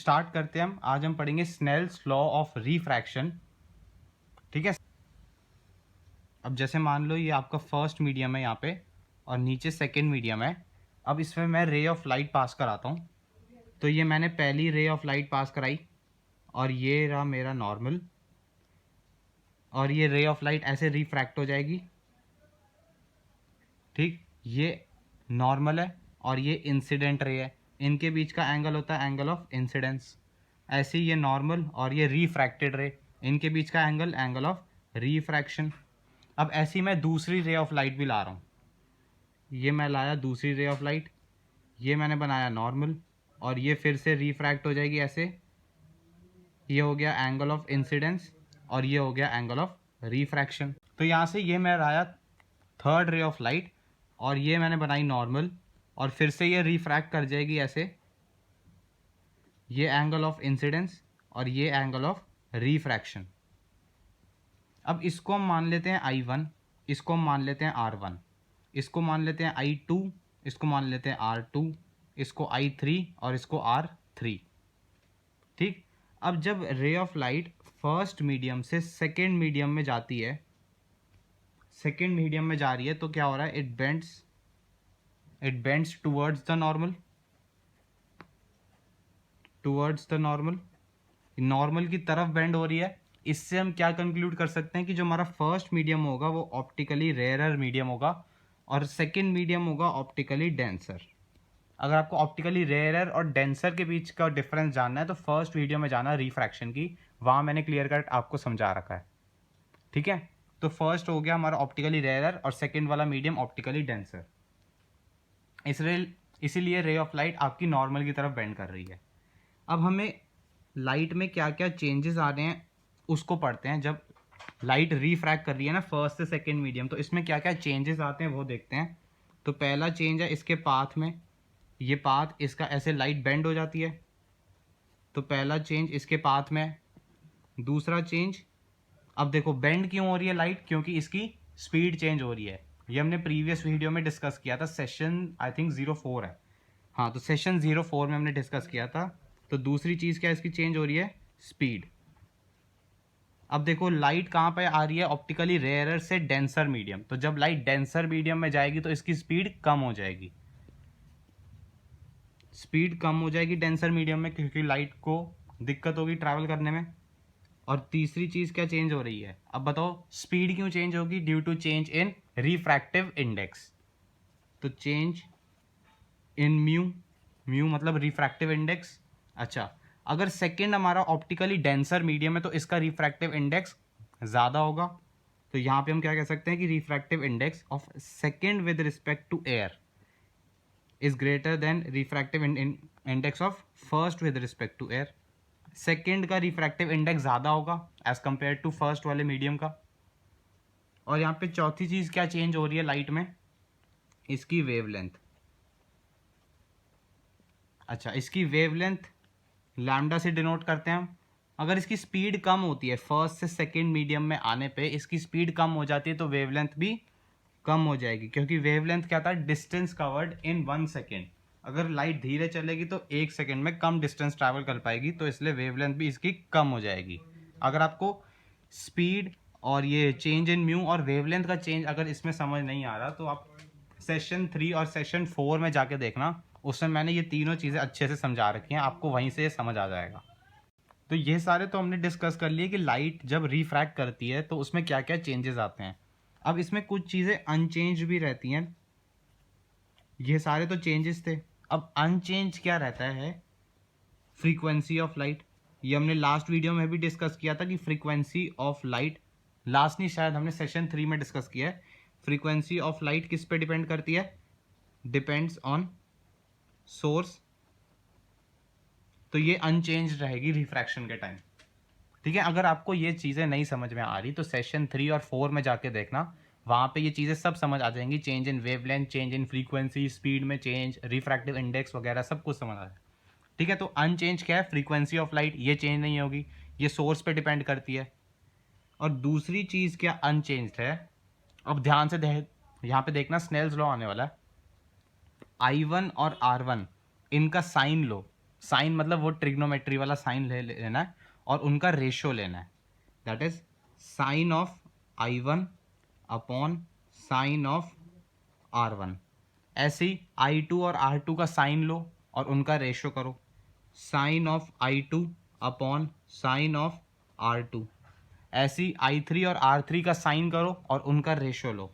Start करते हैं हम। आज हम पढ़ेंगे स्नेल्स लॉ ऑफ रिफ्रैक्शन। ठीक है। अब जैसे मान लो ये आपका फर्स्ट मीडियम है यहाँ पे और नीचे सेकंड मीडियम है। अब इसमें मैं रे ऑफ लाइट पास कराता हूँ। तो ये मैंने पहली रे ऑफ लाइट पास कराई और ये रहा मेरा नॉर्मल, और ये रे ऑफ लाइट ऐसे रिफ्रैक्ट हो जाएगी। ठीक, ये नॉर्मल है और ये इंसिडेंट रे है। इनके बीच का एंगल होता है एंगल ऑफ इंसिडेंस। ऐसे ही ये नॉर्मल और ये रिफ्रैक्टेड रे, इनके बीच का एंगल एंगल ऑफ रिफ्रैक्शन। अब ऐसी मैं दूसरी रे ऑफ लाइट भी ला रहा हूँ। ये मैं लाया दूसरी रे ऑफ लाइट, ये मैंने बनाया नॉर्मल और ये फिर से रिफ्रैक्ट हो जाएगी ऐसे। ये हो गया एंगल ऑफ इंसिडेंस और ये हो गया एंगल ऑफ रिफ्रैक्शन। तो यहाँ से ये मैं लाया थर्ड रे ऑफ लाइट और ये मैंने बनाई नॉर्मल और फिर से ये रिफ्रैक्ट कर जाएगी ऐसे। ये एंगल ऑफ इंसिडेंस और ये एंगल ऑफ रिफ्रैक्शन। अब इसको हम मान लेते हैं I1, इसको हम मान लेते हैं R1, इसको मान लेते हैं I2, इसको मान लेते हैं R2, इसको I3 और इसको R3। ठीक। अब जब ray of light first medium से सेकेंड मीडियम में जाती है, सेकेंड मीडियम में जा रही है, तो क्या हो रहा है, it bends towards the normal, towards the normal, normal की तरफ बेंड हो रही है। इससे हम क्या कंक्लूड कर सकते हैं कि जो हमारा फर्स्ट मीडियम होगा वो ऑप्टिकली रेयरर मीडियम होगा और सेकेंड मीडियम होगा ऑप्टिकली डेंसर। अगर आपको ऑप्टिकली रेयरर और डेंसर के बीच का डिफरेंस जानना है तो फर्स्ट वीडियो में जाना रिफ्रैक्शन की, वहाँ मैंने क्लियर कट आपको समझा रखा है। ठीक है। तो फर्स्ट हो गया हमारा ऑप्टिकली रेयरर और सेकेंड वाला मीडियम ऑप्टिकली डेंसर। इसीलिए रे ऑफ लाइट आपकी नॉर्मल की तरफ बेंड कर रही है। अब हमें लाइट में क्या क्या चेंजेस आ रहे हैं उसको पढ़ते हैं। जब लाइट रिफ्रैक्ट कर रही है ना फर्स्ट से सेकेंड मीडियम, तो इसमें क्या क्या चेंजेस आते हैं वो देखते हैं। तो पहला चेंज है इसके पाथ में, ये पाथ इसका ऐसे लाइट बेंड हो जाती है, तो पहला चेंज इसके पाथ में है। दूसरा चेंज, अब देखो बेंड क्यों हो रही है लाइट, क्योंकि इसकी स्पीड चेंज हो रही है। ये हमने प्रीवियस वीडियो में डिस्कस किया था, सेशन आई थिंक 04 है। हाँ, तो सेशन 04 में हमने डिस्कस किया था। तो दूसरी चीज़ क्या इसकी चेंज हो रही है, स्पीड। अब देखो लाइट कहाँ पे आ रही है, ऑप्टिकली रेयरर से डेंसर मीडियम। तो जब लाइट डेंसर मीडियम में जाएगी तो इसकी स्पीड कम हो जाएगी, स्पीड कम हो जाएगी डेंसर मीडियम में, क्योंकि लाइट को दिक्कत होगी ट्रैवल करने में। और तीसरी चीज़ क्या चेंज हो रही है, अब बताओ स्पीड क्यों चेंज होगी, due to change in refractive index. तो चेंज इन म्यू, म्यू मतलब रिफ्रैक्टिव इंडेक्स। अच्छा, अगर सेकेंड हमारा ऑप्टिकली डेंसर मीडियम है तो इसका रिफ्रैक्टिव इंडेक्स ज़्यादा होगा। तो यहाँ पे हम क्या कह सकते हैं कि refractive index of second with respect to air is greater than refractive index of first with respect to air. Second का रिफ्रैक्टिव इंडेक्स ज़्यादा होगा एज कंपेयर टू फर्स्ट वाले मीडियम का। और यहाँ पे चौथी चीज़ क्या चेंज हो रही है लाइट में, इसकी वेवलेंथ। अच्छा, इसकी वेवलेंथ लैम्डा से डिनोट करते हैं हम। अगर इसकी स्पीड कम होती है फर्स्ट से सेकेंड मीडियम में आने पे, इसकी स्पीड कम हो जाती है तो वेवलेंथ भी कम हो जाएगी, क्योंकि वेवलेंथ क्या था, डिस्टेंस कवर्ड इन 1 सेकेंड। अगर लाइट धीरे चलेगी तो 1 सेकेंड में कम डिस्टेंस ट्रैवल कर पाएगी, तो इसलिए वेवलेंथ भी इसकी कम हो जाएगी। अगर आपको स्पीड और ये चेंज इन म्यू और वेवलेंथ का चेंज अगर इसमें समझ नहीं आ रहा तो आप सेशन 3 और सेशन 4 में जाके देखना, उसमें मैंने ये तीनों चीज़ें अच्छे से समझा रखी हैं, आपको वहीं से समझ आ जाएगा। तो ये सारे तो हमने डिस्कस कर लिए कि लाइट जब रिफ्रैक्ट करती है तो उसमें क्या क्या चेंजेस आते हैं। अब इसमें कुछ चीज़ें अनचेंज भी रहती हैं। ये सारे तो चेंजेस थे, अब अनचेंज क्या रहता है, फ्रीक्वेंसी ऑफ लाइट। ये हमने लास्ट वीडियो में भी डिस्कस किया था कि फ्रीक्वेंसी ऑफ लाइट, लास्ट नहीं शायद हमने सेशन 3 में डिस्कस किया है। फ्रीक्वेंसी ऑफ लाइट किस पे डिपेंड करती है, डिपेंड्स ऑन सोर्स। तो ये अनचेंज रहेगी रिफ्रैक्शन के टाइम। ठीक है। अगर आपको ये चीज़ें नहीं समझ में आ रही तो सेशन 3 और 4 में जाके देखना, वहाँ पे ये चीज़ें सब समझ आ जाएंगी। Change in wavelength, change in frequency, speed में चेंज, रिफ्रैक्टिव इंडेक्स वगैरह सब कुछ समझ आ जाए। ठीक है। तो अनचेंज क्या है, फ्रीक्वेंसी ऑफ लाइट, ये चेंज नहीं होगी, ये सोर्स पे डिपेंड करती है। और दूसरी चीज़ क्या अनचेंज है, अब ध्यान से यहाँ पे देखना, स्नेल्स लॉ आने वाला है। I1 और R1 इनका साइन लो, साइन मतलब वो ट्रिग्नोमेट्री वाला साइन लेना है और उनका रेशियो लेना है, that is sine of I1 upon sine of R1। ऐसे ही I2 और R2 का साइन लो और उनका रेशियो करो, sine of I2 upon sine of R2। ऐसे ही I3 और R3 का साइन करो और उनका रेशियो लो,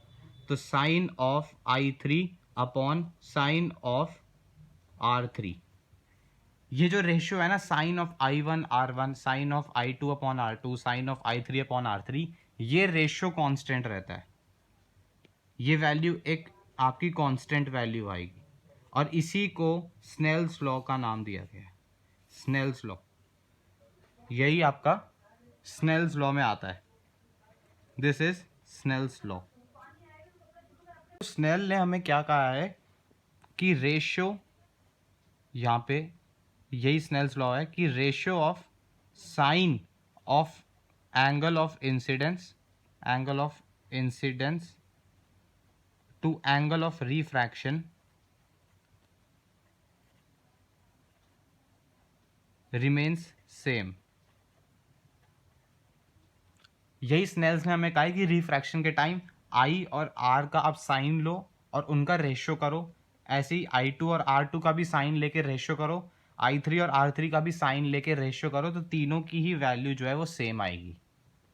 तो sine of I3 upon sine of R3। ये जो रेशियो है ना, sine of I1 R1, sine of I2 upon R2, sine of I3 upon R3, ये रेशियो कांस्टेंट रहता है। ये वैल्यू एक आपकी कांस्टेंट वैल्यू आएगी और इसी को स्नेल्स लॉ का नाम दिया गया है, स्नेल्स लॉ। यही आपका स्नेल्स लॉ में आता है, this is Snell's law. Snell ने हमें क्या कहा है कि रेशियो, यहाँ पे यही स्नेल्स लॉ है कि ratio of sine of angle of incidence, angle of incidence to angle of refraction remains same. यही स्नेल्स ने हमें कहा है कि रिफ्रैक्शन के टाइम आई और आर का आप साइन लो और उनका रेशियो करो, ऐसे ही I2 और R2 का भी साइन लेके रेशियो करो, I3 और R3 का भी साइन लेके रेशियो करो, तो तीनों की ही वैल्यू जो है वो सेम आएगी।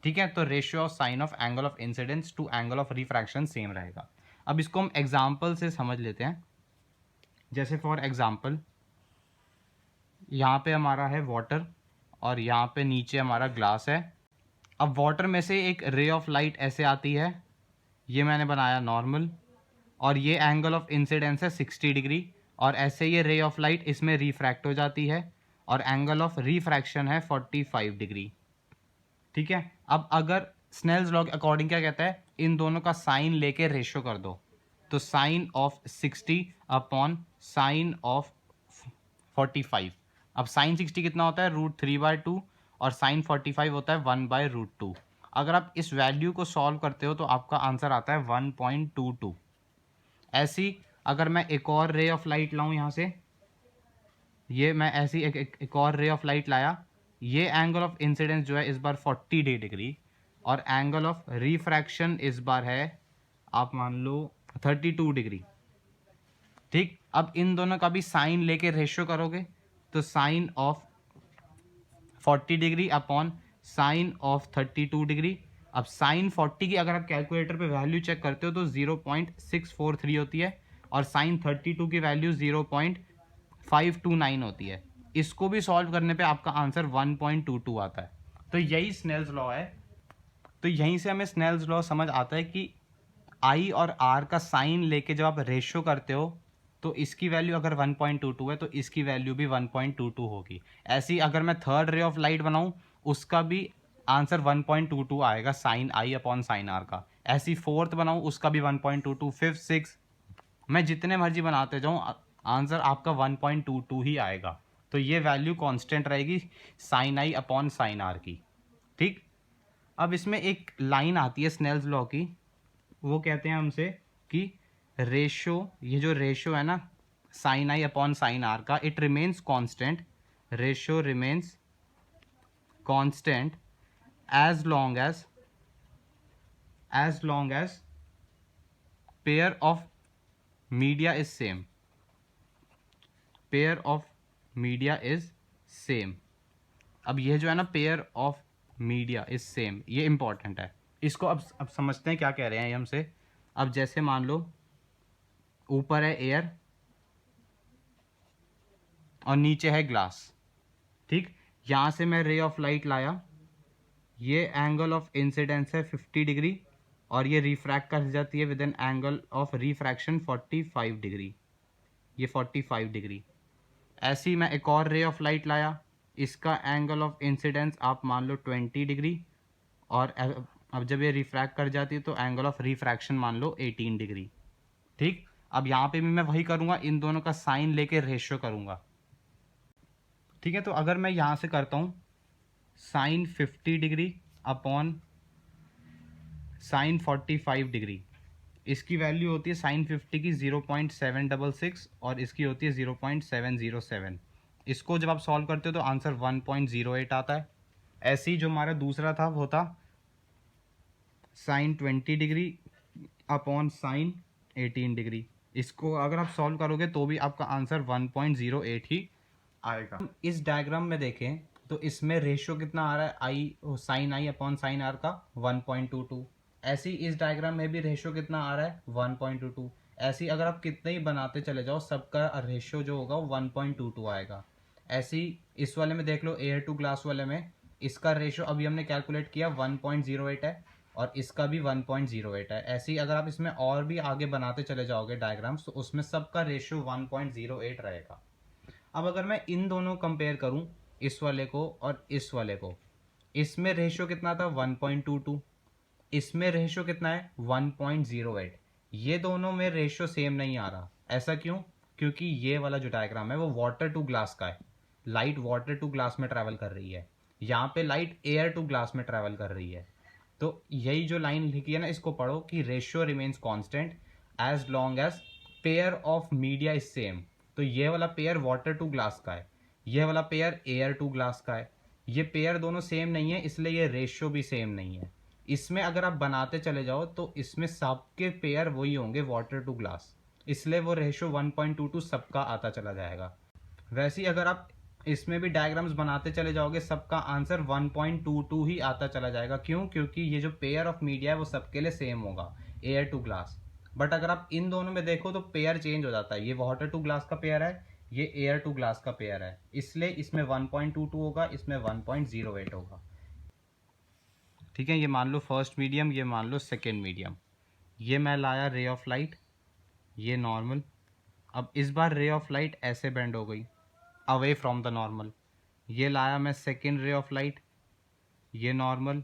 ठीक है, तो ratio of sine of angle of incidence to angle of refraction same रहेगा। अब इसको हम एग्जाम्पल से समझ लेते हैं। जैसे फॉर एग्जाम्पल, यहाँ पे हमारा है वाटर और यहाँ पे नीचे हमारा ग्लास है। अब वाटर में से एक रे ऑफ लाइट ऐसे आती है, ये मैंने बनाया नॉर्मल, और ये एंगल ऑफ इंसिडेंस है 60 डिग्री, और ऐसे ये रे ऑफ लाइट इसमें रिफ्रैक्ट हो जाती है और एंगल ऑफ रिफ्रैक्शन है 45 डिग्री। ठीक है, अब अगर स्नेल्स लॉ के अकॉर्डिंग क्या कहता है, इन दोनों का साइन लेके रेशियो कर दो, तो sine of 60 upon sine of 45। अब साइन 60 कितना होता है, √3/2, और साइन 45 होता है 1/√2। अगर आप इस वैल्यू को सॉल्व करते हो तो आपका आंसर आता है 1.22। ऐसी अगर मैं एक और रे ऑफ लाइट लाऊं यहाँ से, ये मैं ऐसी एक और रे ऑफ लाइट लाया, ये एंगल ऑफ इंसिडेंस जो है इस बार 40 डिग्री और एंगल ऑफ रिफ्रैक्शन इस बार है आप मान लो 32 डिग्री। ठीक, अब इन दोनों का भी साइन लेके रेशियो करोगे, तो sine of 40 degree upon sine of 32 degree. अब साइन 40 की अगर आप कैलकुलेटर पे वैल्यू चेक करते हो तो 0.643 होती है और साइन 32 की वैल्यू 0.529 होती है। इसको भी सॉल्व करने पे आपका आंसर 1.22 आता है। तो यही स्नेल्स लॉ है। तो यहीं से हमें स्नेल्स लॉ समझ आता है कि आई और आर का साइन लेके जब आप रेशियो करते हो तो इसकी वैल्यू अगर 1.22 है तो इसकी वैल्यू भी 1.22 होगी। ऐसी अगर मैं थर्ड रे ऑफ लाइट बनाऊं उसका भी आंसर 1.22 आएगा, sine I upon sine are का। ऐसी फोर्थ बनाऊं उसका भी 1.22, फिफ्थ, सिक्स, मैं जितने मर्जी बनाते जाऊं आंसर आपका 1.22 ही आएगा। तो ये वैल्यू कांस्टेंट रहेगी साइन आई अपॉन साइन आर की। ठीक, अब इसमें एक लाइन आती है स्नेल्स लॉ की, वो कहते हैं हमसे कि रेशियो, ये जो रेशियो है ना sine I upon sine are का, it remains constant, ratio remains constant as long as pair of media is same, pair of media is same। अब ये जो है ना pair of media is same, ये इंपॉर्टेंट है। इसको अब समझते हैं क्या कह रहे हैं ये हमसे। अब जैसे मान लो ऊपर है एयर और नीचे है ग्लास। ठीक, यहाँ से मैं रे ऑफ लाइट लाया, ये एंगल ऑफ इंसिडेंस है 50 डिग्री और ये रिफ्रैक्ट कर जाती है with an angle of refraction 45 degree, ये 45 डिग्री। ऐसी मैं एक और रे ऑफ लाइट लाया, इसका एंगल ऑफ इंसिडेंस आप मान लो 20 डिग्री और अब जब ये रिफ्रैक्ट कर जाती है तो एंगल ऑफ रिफ्रैक्शन मान लो 18 डिग्री। ठीक, अब यहाँ पे भी मैं वही करूँगा, इन दोनों का साइन लेके रेशियो करूँगा। ठीक है, तो अगर मैं यहाँ से करता हूँ sine 50 degree upon sine 45 degree, इसकी वैल्यू होती है साइन 50 की 0.766 और इसकी होती है 0.707। इसको जब आप सॉल्व करते हो तो आंसर 1.08 आता है। ऐसे ही जो हमारा दूसरा था वो था sine 20 degree upon sine 18 degree. इसको अगर आप सॉल्व करोगे तो भी आपका आंसर 1.08 ही आएगा। इस डायग्राम में देखें तो इसमें रेशियो कितना आ रहा है, i sine I upon sine are का 1.22। ऐसे ही इस डायग्राम में भी रेशियो कितना आ रहा है 1.22। ऐसे ही अगर आप कितने ही बनाते चले जाओ सबका रेशियो जो होगा वो 1.22 आएगा। ऐसे ही इस वाले में देख लो, एयर टू ग्लास वाले में इसका रेशियो अभी हमने कैलकुलेट किया 1.08 है और इसका भी 1.08 है। ऐसे ही अगर आप इसमें और भी आगे बनाते चले जाओगे डायग्राम्स तो उसमें सबका रेशियो 1.08 रहेगा। अब अगर मैं इन दोनों कंपेयर करूं, इस वाले को और इस वाले को, इसमें रेशियो कितना था 1.22, इसमें रेशियो कितना है 1.08। ये दोनों में रेशियो सेम नहीं आ रहा। ऐसा क्यों? क्योंकि ये वाला जो डायग्राम है वो वाटर टू ग्लास का है। लाइट वाटर टू ग्लास में ट्रैवल कर रही है, यहाँ पे लाइट एयर टू ग्लास में ट्रैवल कर रही है। तो यही जो लाइन लिखी है ना, इसको पढ़ो कि ratio remains constant as long as pair of media is same. तो ये वाला पेयर वाटर टू ग्लास का है, ये वाला पेयर एयर टू ग्लास का है। ये पेयर दोनों सेम नहीं है, इसलिए ये रेशियो भी सेम नहीं है। इसमें अगर आप बनाते चले जाओ तो इसमें सबके पेयर वही होंगे वाटर टू ग्लास, इसलिए वो रेशियो 1.22 सबका आता चला जाएगा। वैसे ही अगर आप इसमें भी डायग्राम्स बनाते चले जाओगे सबका आंसर 1.22 ही आता चला जाएगा। क्यों? क्योंकि ये जो पेयर ऑफ मीडिया है वो सबके लिए सेम होगा, एयर टू ग्लास। बट अगर आप इन दोनों में देखो तो पेयर चेंज हो जाता है, ये वाटर टू ग्लास का पेयर है, ये एयर टू ग्लास का पेयर है, इसलिए इसमें 1.22 होगा, इसमें 1.08 होगा। ठीक है, ये मान लो फर्स्ट मीडियम, ये मान लो सेकेंड मीडियम। ये मैं लाया रे ऑफ लाइट, ये नॉर्मल। अब इस बार रे ऑफ लाइट ऐसे बेंड हो गई अवे फ्रॉम द नॉर्मल। ये लाया मैं सेकेंड रे ऑफ लाइट, ये नॉर्मल।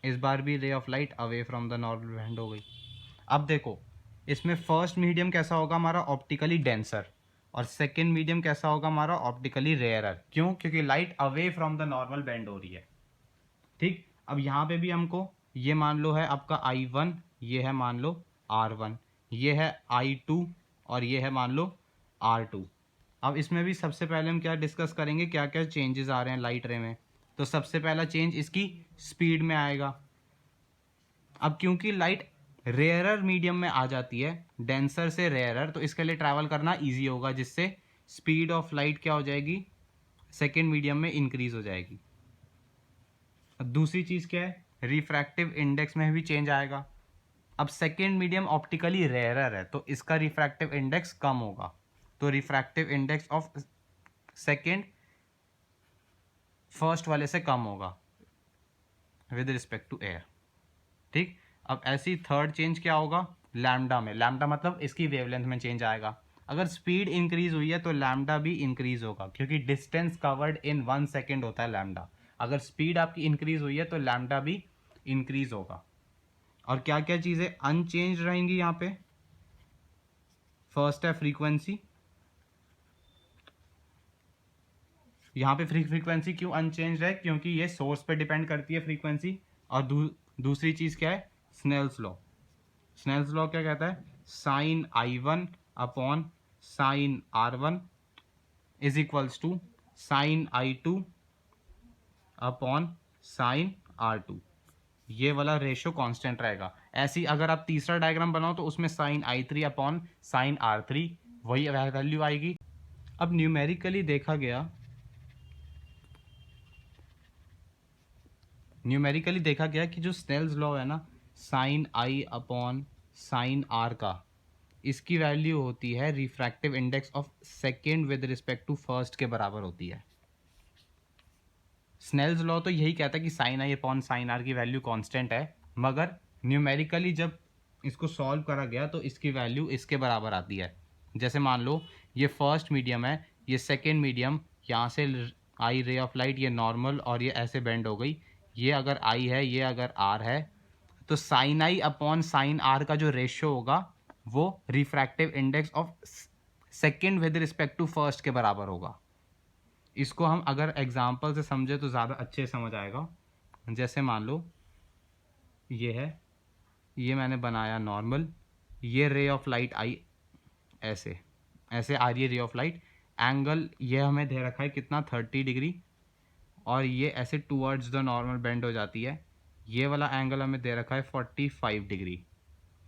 इस बार भी ray of light away from the normal bend हो गई। अब देखो इसमें फर्स्ट मीडियम कैसा होगा हमारा, ऑप्टिकली डेंसर, और सेकेंड मीडियम कैसा होगा हमारा, ऑप्टिकली रेयरर। क्यों? क्योंकि light away from the normal bend हो रही है। ठीक, अब यहाँ पे भी हमको ये मान लो है आपका I1, ये है मान लो R1, ये है I2 और ये है मान लो R2। अब इसमें भी सबसे पहले हम क्या डिस्कस करेंगे, क्या क्या चेंजेस आ रहे हैं लाइट रे में। तो सबसे पहला चेंज इसकी स्पीड में आएगा। अब क्योंकि लाइट रेयरर मीडियम में आ जाती है, डेंसर से रेयरर, तो इसके लिए ट्रैवल करना ईजी होगा, जिससे स्पीड ऑफ लाइट क्या हो जाएगी, सेकेंड मीडियम में इंक्रीज हो जाएगी। दूसरी चीज़ क्या है, रिफ्रैक्टिव इंडेक्स में भी चेंज आएगा। अब सेकेंड मीडियम ऑप्टिकली रेयरर है तो इसका रिफ्रैक्टिव इंडेक्स कम होगा, तो refractive index of second first वाले से कम होगा विद रिस्पेक्ट टू एयर। ठीक, अब ऐसी थर्ड चेंज क्या होगा, लैम्डा में। लैम्डा मतलब इसकी वेवलेंथ में चेंज आएगा। अगर स्पीड इंक्रीज हुई है तो लैम्डा भी इंक्रीज होगा, क्योंकि डिस्टेंस कवर्ड इन 1 सेकेंड होता है लैम्डा। अगर स्पीड आपकी इंक्रीज हुई है तो लैम्डा भी इंक्रीज होगा। और क्या क्या चीज़ें अनचेंज रहेंगी यहाँ पे, फर्स्ट है फ्रीक्वेंसी। यहाँ पे फ्रीक्वेंसी क्यों अनचेंज है, क्योंकि ये सोर्स पे डिपेंड करती है फ्रीक्वेंसी। और दूसरी चीज़ क्या है, स्नेल्स लॉ। स्नेल्स लॉ क्या कहता है, sine I1 upon sine R1 is equals to sine I2 upon sine R2। ये वाला रेशियो कांस्टेंट रहेगा। ऐसी अगर आप तीसरा डायग्राम बनाओ तो उसमें sign I3 upon sign R3 वही वैल्यू आएगी। अब न्यूमेरिकली देखा गया कि जो स्नेल्स लॉ है ना, sine I upon sine R का, इसकी वैल्यू होती है refractive index of second with respect to first के बराबर होती है। स्नेल्स लॉ तो यही कहता है कि sine I upon sine R की वैल्यू कांस्टेंट है, मगर न्यूमेरिकली जब इसको सॉल्व करा गया तो इसकी वैल्यू इसके बराबर आती है। जैसे मान लो ये फर्स्ट मीडियम है, ये सेकेंड मीडियम, यहाँ से आई रे ऑफ लाइट ये नॉर्मल और ये ऐसे बेंड हो गई। ये अगर आई है, ये अगर आर है, तो sine I upon sine R का जो रेशियो होगा वो refractive index of second with respect to first के बराबर होगा। इसको हम अगर एग्जाम्पल से समझे तो ज़्यादा अच्छे समझ आएगा। जैसे मान लो ये है, ये मैंने बनाया नॉर्मल, ये रे ऑफ लाइट आई ऐसे ऐसे आ रही है रे ऑफ लाइट, एंगल ये हमें दे रखा है कितना 30 डिग्री, और ये ऐसे टूवर्ड्स द नॉर्मल बेंड हो जाती है। ये वाला एंगल हमें दे रखा है 45 डिग्री।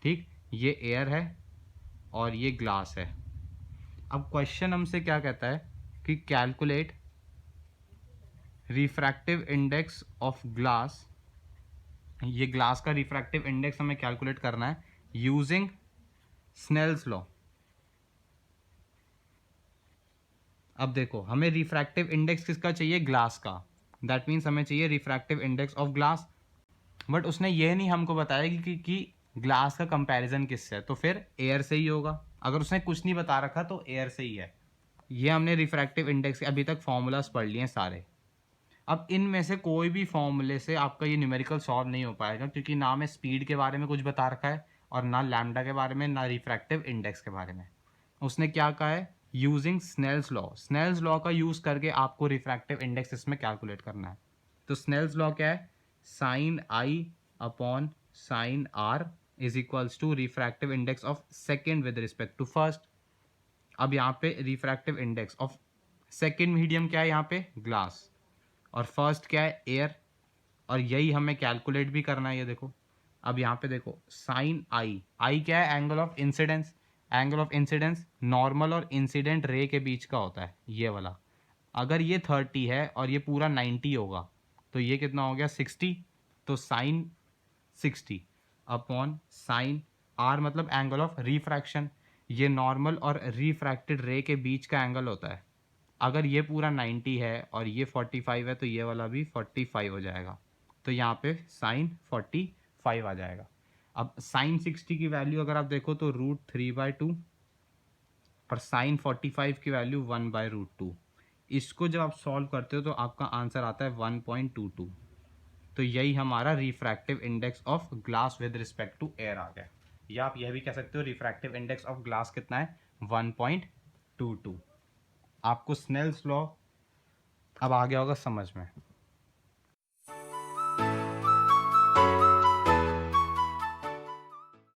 ठीक, ये एयर है और ये ग्लास है। अब क्वेश्चन हमसे क्या कहता है कि calculate refractive index of glass. ये ग्लास का रिफ्रैक्टिव इंडेक्स हमें कैलकुलेट करना है यूजिंग स्नेल्स लॉ। अब देखो, हमें रिफ्रैक्टिव इंडेक्स किसका चाहिए? ग्लास का। दैट मीन्स हमें चाहिए refractive index of glass. But उसने ये नहीं हमको बताया कि ग्लास का कंपैरिजन किससे है, तो फिर एयर से ही होगा। अगर उसने कुछ नहीं बता रखा तो एयर से ही है। ये हमने रिफ्रैक्टिव इंडेक्स के अभी तक फॉर्मूलाज पढ़ लिए हैं सारे। अब इनमें से कोई भी फॉर्मूले से आपका ये न्यूमेरिकल सॉल्व नहीं हो पाएगा, क्योंकि ना में स्पीड के बारे में कुछ बता रखा है और ना लैम्डा के बारे में, ना रिफ्रैक्टिव इंडेक्स के बारे में। उसने क्या कहा है? Using Snell's law. Snell's law का यूज करके आपको रिफ्रैक्टिव इंडेक्स इसमें कैलकुलेट करना है। तो स्नेल्स लॉ क्या है? Sine I upon sine R is equals to refractive index of second with respect to first. अब यहाँ पे refractive index of second medium क्या है? यहाँ पे ग्लास, और फर्स्ट क्या है? एयर। और यही हमें कैलकुलेट भी करना है। ये देखो, अब यहाँ पे देखो, साइन आई, आई क्या है? Angle of incidence. Angle of incidence normal और इंसिडेंट रे के बीच का होता है, ये वाला। अगर ये 30 है और ये पूरा 90 होगा तो ये कितना हो गया? 60। तो साइन 60 अपॉन साइन आर मतलब एंगल ऑफ रिफ्रैक्शन। ये नॉर्मल और रिफ्रैक्टेड रे के बीच का एंगल होता है। अगर ये पूरा 90 है और ये 45 है तो ये वाला भी 45 हो जाएगा। तो यहाँ पे साइन 45 आ जाएगा। अब साइन 60 की वैल्यू अगर आप देखो तो √3/2, और साइन 45 की वैल्यू 1/√2। इसको जब आप सॉल्व करते हो तो आपका आंसर आता है 1.22। तो यही हमारा refractive index of glass with respect to air आ गया। या आप यह भी कह सकते हो रिफ्रैक्टिव इंडेक्स ऑफ ग्लास कितना है? 1.22। आपको स्नेल्स लॉ अब आ गया होगा समझ में।